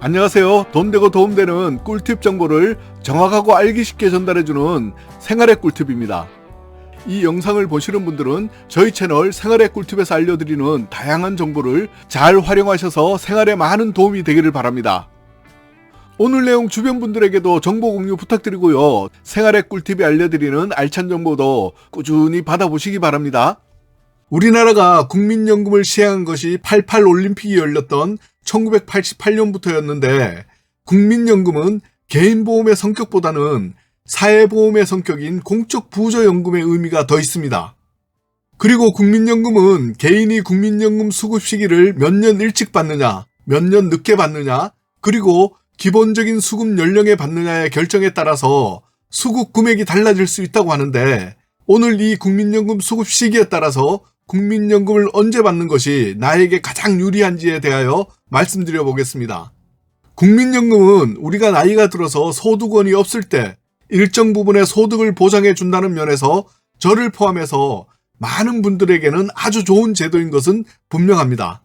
안녕하세요. 돈되고 도움되는 꿀팁 정보를 정확하고 알기 쉽게 전달해주는 생활의 꿀팁입니다. 이 영상을 보시는 분들은 저희 채널 생활의 꿀팁에서 알려드리는 다양한 정보를 잘 활용하셔서 생활에 많은 도움이 되기를 바랍니다. 오늘 내용 주변 분들에게도 정보 공유 부탁드리고요. 생활의 꿀팁이 알려드리는 알찬 정보도 꾸준히 받아보시기 바랍니다. 우리나라가 국민연금을 시행한 것이 88 올림픽이 열렸던 1988년부터였는데 국민연금은 개인보험의 성격보다는 사회보험의 성격인 공적부조연금의 의미가 더 있습니다. 그리고 국민연금은 개인이 국민연금 수급 시기를 몇 년 일찍 받느냐, 몇 년 늦게 받느냐, 그리고 기본적인 수급 연령에 받느냐의 결정에 따라서 수급 금액이 달라질 수 있다고 하는데 오늘 이 국민연금 수급 시기에 따라서 국민연금을 언제 받는 것이 나에게 가장 유리한지에 대하여 말씀드려 보겠습니다. 국민연금은 우리가 나이가 들어서 소득원이 없을 때 일정 부분의 소득을 보장해 준다는 면에서 저를 포함해서 많은 분들에게는 아주 좋은 제도인 것은 분명합니다.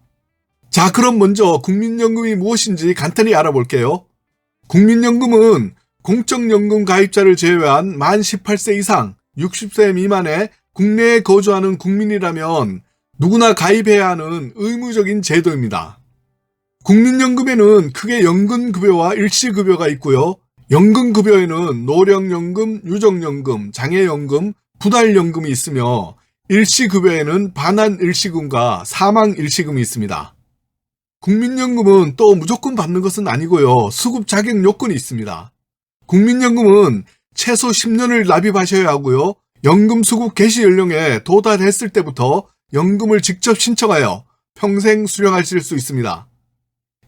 자, 그럼 먼저 국민연금이 무엇인지 간단히 알아볼게요. 국민연금은 공적연금 가입자를 제외한 만 18세 이상 60세 미만의 국내에 거주하는 국민이라면 누구나 가입해야 하는 의무적인 제도입니다. 국민연금에는 크게 연금급여와 일시급여가 있고요. 연금급여에는 노령연금, 유족연금, 장애연금, 분할연금이 있으며 일시급여에는 반환일시금과 사망일시금이 있습니다. 국민연금은 또 무조건 받는 것은 아니고요. 수급 자격 요건이 있습니다. 국민연금은 최소 10년을 납입하셔야 하고요. 연금 수급 개시 연령에 도달했을 때부터 연금을 직접 신청하여 평생 수령하실 수 있습니다.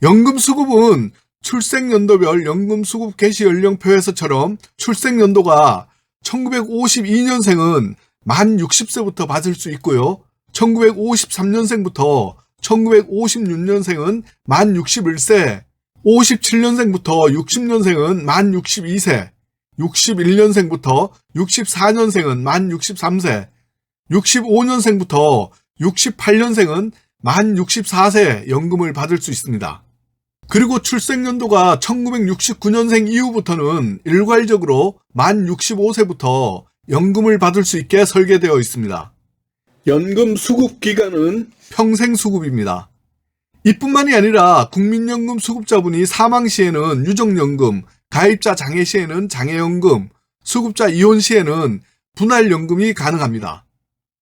연금 수급은 출생연도별 연금 수급 개시 연령표에서처럼 출생연도가 1952년생은 만 60세부터 받을 수 있고요. 1953년생부터 1956년생은 만 61세, 57년생부터 60년생은 만 62세, 61년생부터 64년생은 만 63세, 65년생부터 68년생은 만 64세 연금을 받을 수 있습니다. 그리고 출생연도가 1969년생 이후부터는 일괄적으로 만 65세부터 연금을 받을 수 있게 설계되어 있습니다. 연금 수급 기간은 평생 수급입니다. 이뿐만이 아니라 국민연금 수급자분이 사망 시에는 유족연금, 가입자 장애 시에는 장애연금, 수급자 이혼 시에는 분할연금이 가능합니다.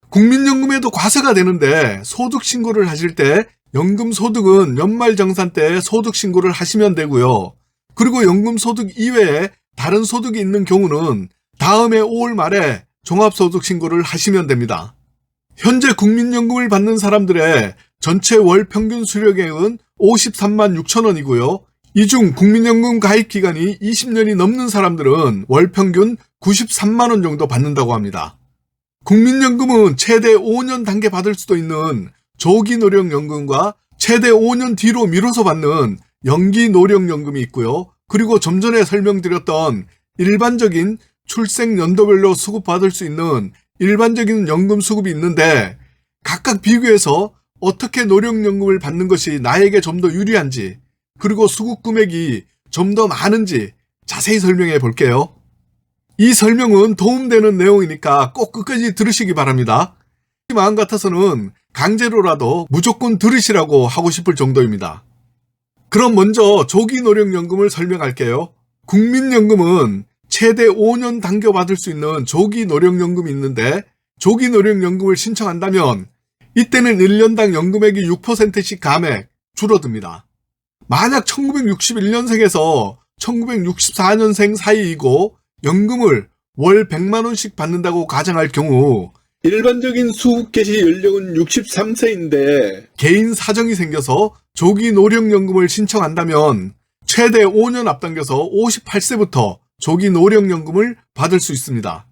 국민연금에도 과세가 되는데 소득신고를 하실 때 연금소득은 연말정산 때 소득신고를 하시면 되고요. 그리고 연금소득 이외에 다른 소득이 있는 경우는 다음해 5월 말에 종합소득신고를 하시면 됩니다. 현재 국민연금을 받는 사람들의 전체 월 평균 수령액은 53만 6천 원이고요. 이 중 국민연금 가입 기간이 20년이 넘는 사람들은 월 평균 93만 원 정도 받는다고 합니다. 국민연금은 최대 5년 단계 받을 수도 있는 조기노령연금과 최대 5년 뒤로 미뤄서 받는 연기노령연금이 있고요. 그리고 좀 전에 설명드렸던 일반적인 출생연도별로 수급받을 수 있는 일반적인 연금 수급이 있는데 각각 비교해서 어떻게 노령연금을 받는 것이 나에게 좀 더 유리한지 그리고 수급 금액이 좀 더 많은지 자세히 설명해 볼게요. 이 설명은 도움되는 내용이니까 꼭 끝까지 들으시기 바랍니다. 마음 같아서는 강제로라도 무조건 들으시라고 하고 싶을 정도입니다. 그럼 먼저 조기노령연금을 설명할게요. 국민연금은 최대 5년 당겨받을 수 있는 조기노령연금이 있는데 조기노령연금을 신청한다면 이때는 1년당 연금액이 6%씩 감액, 줄어듭니다. 만약 1961년생에서 1964년생 사이이고 연금을 월 100만 원씩 받는다고 가정할 경우 일반적인 수급 개시 연령은 63세인데 개인 사정이 생겨서 조기 노령연금을 신청한다면 최대 5년 앞당겨서 58세부터 조기 노령연금을 받을 수 있습니다.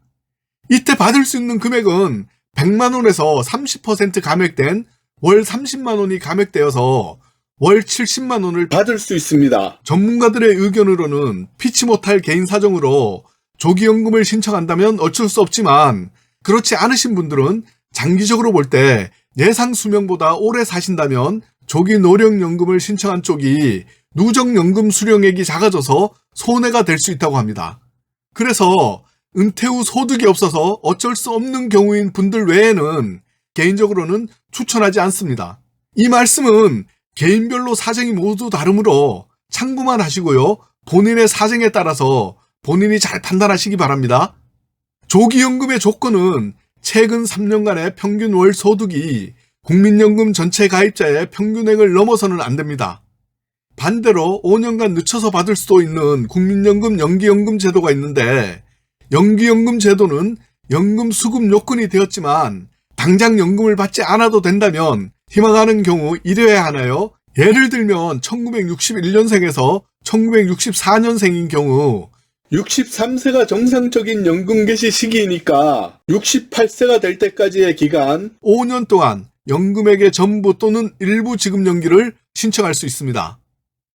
이때 받을 수 있는 금액은 100만 원에서 30% 감액된 월 30만 원이 감액되어서 월 70만 원을 받을 수 있습니다. 전문가들의 의견으로는 피치 못할 개인 사정으로 조기연금을 신청한다면 어쩔 수 없지만 그렇지 않으신 분들은 장기적으로 볼 때 예상 수명보다 오래 사신다면 조기 노령연금을 신청한 쪽이 누적연금 수령액이 작아져서 손해가 될 수 있다고 합니다. 그래서 은퇴 후 소득이 없어서 어쩔 수 없는 경우인 분들 외에는 개인적으로는 추천하지 않습니다. 이 말씀은 개인별로 사정이 모두 다르므로 참고만 하시고요. 본인의 사정에 따라서 본인이 잘 판단하시기 바랍니다. 조기연금의 조건은 최근 3년간의 평균 월 소득이 국민연금 전체 가입자의 평균액을 넘어서는 안 됩니다. 반대로 5년간 늦춰서 받을 수도 있는 국민연금 연기연금 제도가 있는데, 연기연금 제도는 연금 수급 요건이 되었지만 당장 연금을 받지 않아도 된다면 희망하는 경우 이래야 하나요? 예를 들면 1961년생에서 1964년생인 경우 63세가 정상적인 연금 개시 시기이니까 68세가 될 때까지의 기간 5년 동안 연금액의 전부 또는 일부 지급 연기를 신청할 수 있습니다.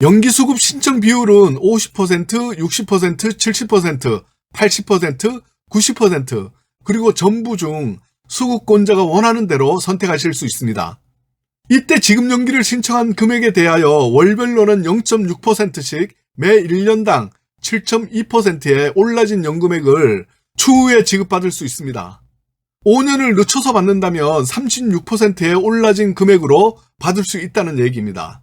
연기 수급 신청 비율은 50%, 60%, 70%, 80%, 90% 그리고 전부 중 수급권자가 원하는 대로 선택하실 수 있습니다. 이때 지급 연기를 신청한 금액에 대하여 월별로는 0.6%씩 매 1년당 7.2%의 올라진 연금액을 추후에 지급받을 수 있습니다. 5년을 늦춰서 받는다면 36%의 올라진 금액으로 받을 수 있다는 얘기입니다.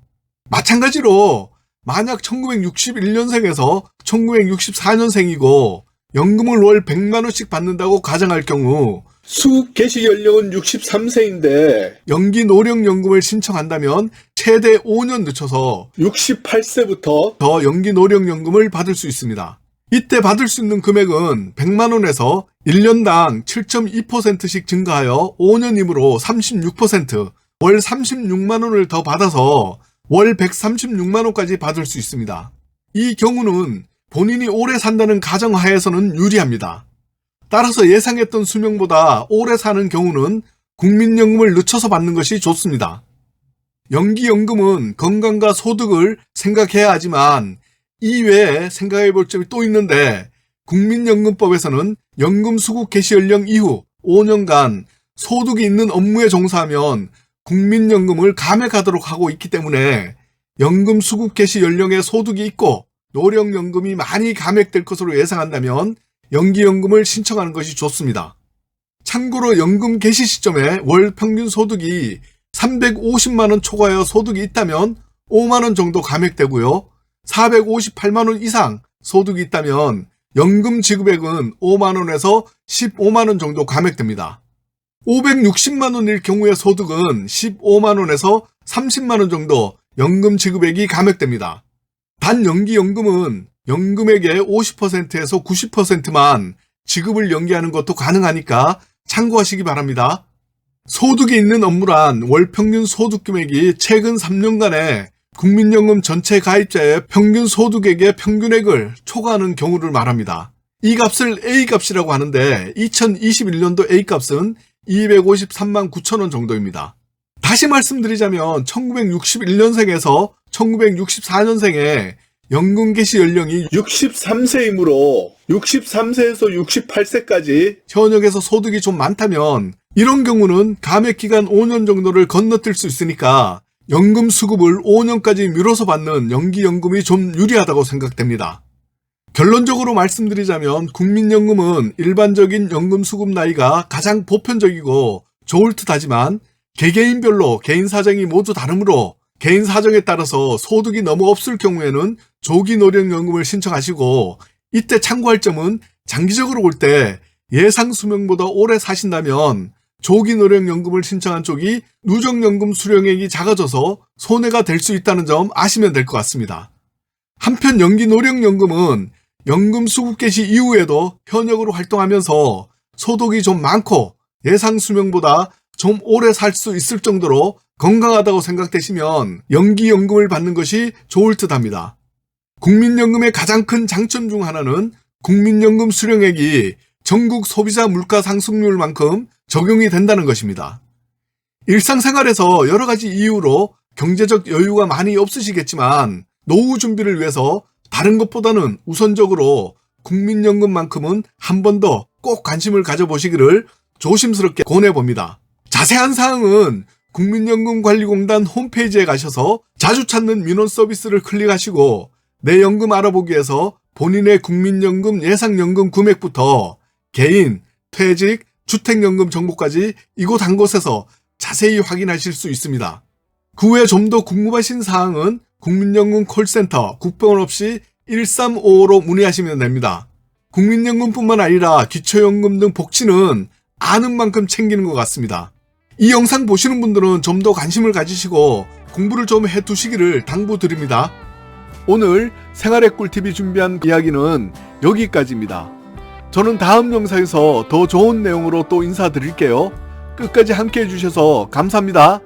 마찬가지로 만약 1961년생에서 1964년생이고 연금을 월 100만원씩 받는다고 가정할 경우 수급 개시 연령은 63세인데 연기 노령연금을 신청한다면 최대 5년 늦춰서 68세부터 더 연기 노령연금을 받을 수 있습니다. 이때 받을 수 있는 금액은 100만원에서 1년당 7.2%씩 증가하여 5년이므로 36%, 월 36만원을 더 받아서 월 136만원까지 받을 수 있습니다. 이 경우는 본인이 오래 산다는 가정하에서는 유리합니다. 따라서 예상했던 수명보다 오래 사는 경우는 국민연금을 늦춰서 받는 것이 좋습니다. 연기연금은 건강과 소득을 생각해야 하지만 이외에 생각해 볼 점이 또 있는데, 국민연금법에서는 연금 수급 개시 연령 이후 5년간 소득이 있는 업무에 종사하면 국민연금을 감액하도록 하고 있기 때문에 연금 수급 개시 연령에 소득이 있고 노령연금이 많이 감액될 것으로 예상한다면 연기연금을 신청하는 것이 좋습니다. 참고로 연금 개시 시점에 월 평균 소득이 350만원 초과하여 소득이 있다면 5만원 정도 감액되고요. 458만원 이상 소득이 있다면 연금 지급액은 5만원에서 15만원 정도 감액됩니다. 560만원일 경우의 소득은 15만원에서 30만원 정도 연금 지급액이 감액됩니다. 단 연기연금은 연금액의 50%에서 90%만 지급을 연기하는 것도 가능하니까 참고하시기 바랍니다. 소득이 있는 업무란 월 평균 소득 금액이 최근 3년간의 국민연금 전체 가입자의 평균 소득액의 평균액을 초과하는 경우를 말합니다. 이 값을 A값이라고 하는데 2021년도 A값은 253만 9천원 정도입니다. 다시 말씀드리자면 1961년생에서 1964년생의 연금 개시 연령이 63세이므로 63세에서 68세까지 현역에서 소득이 좀 많다면 이런 경우는 감액기간 5년 정도를 건너뛸 수 있으니까 연금 수급을 5년까지 미뤄서 받는 연기연금이 좀 유리하다고 생각됩니다. 결론적으로 말씀드리자면 국민연금은 일반적인 연금 수급 나이가 가장 보편적이고 좋을 듯하지만 개개인별로 개인 사정이 모두 다르므로 개인 사정에 따라서 소득이 너무 없을 경우에는 조기 노령연금을 신청하시고, 이때 참고할 점은 장기적으로 볼 때 예상 수명보다 오래 사신다면 조기 노령연금을 신청한 쪽이 누적연금 수령액이 작아져서 손해가 될 수 있다는 점 아시면 될 것 같습니다. 한편 연기 노령연금은 연금 수급 개시 이후에도 현역으로 활동하면서 소득이 좀 많고 예상 수명보다 좀 오래 살 수 있을 정도로 건강하다고 생각되시면 연기연금을 받는 것이 좋을 듯합니다. 국민연금의 가장 큰 장점 중 하나는 국민연금 수령액이 전국 소비자 물가 상승률만큼 적용이 된다는 것입니다. 일상생활에서 여러 가지 이유로 경제적 여유가 많이 없으시겠지만 노후 준비를 위해서 다른 것보다는 우선적으로 국민연금만큼은 한 번 더 꼭 관심을 가져보시기를 조심스럽게 권해봅니다. 자세한 사항은 국민연금관리공단 홈페이지에 가셔서 자주 찾는 민원 서비스를 클릭하시고 내 연금 알아보기에서 본인의 국민연금 예상연금 금액부터 개인, 퇴직, 주택연금 정보까지 이곳 한 곳에서 자세히 확인하실 수 있습니다. 그 외에 좀 더 궁금하신 사항은 국민연금 콜센터 국번 없이 1355로 문의하시면 됩니다. 국민연금뿐만 아니라 기초연금 등 복지는 아는 만큼 챙기는 것 같습니다. 이 영상 보시는 분들은 좀 더 관심을 가지시고 공부를 좀 해두시기를 당부드립니다. 오늘 생활의 꿀팁이 준비한 이야기는 여기까지입니다. 저는 다음 영상에서 더 좋은 내용으로 또 인사드릴게요. 끝까지 함께 해주셔서 감사합니다.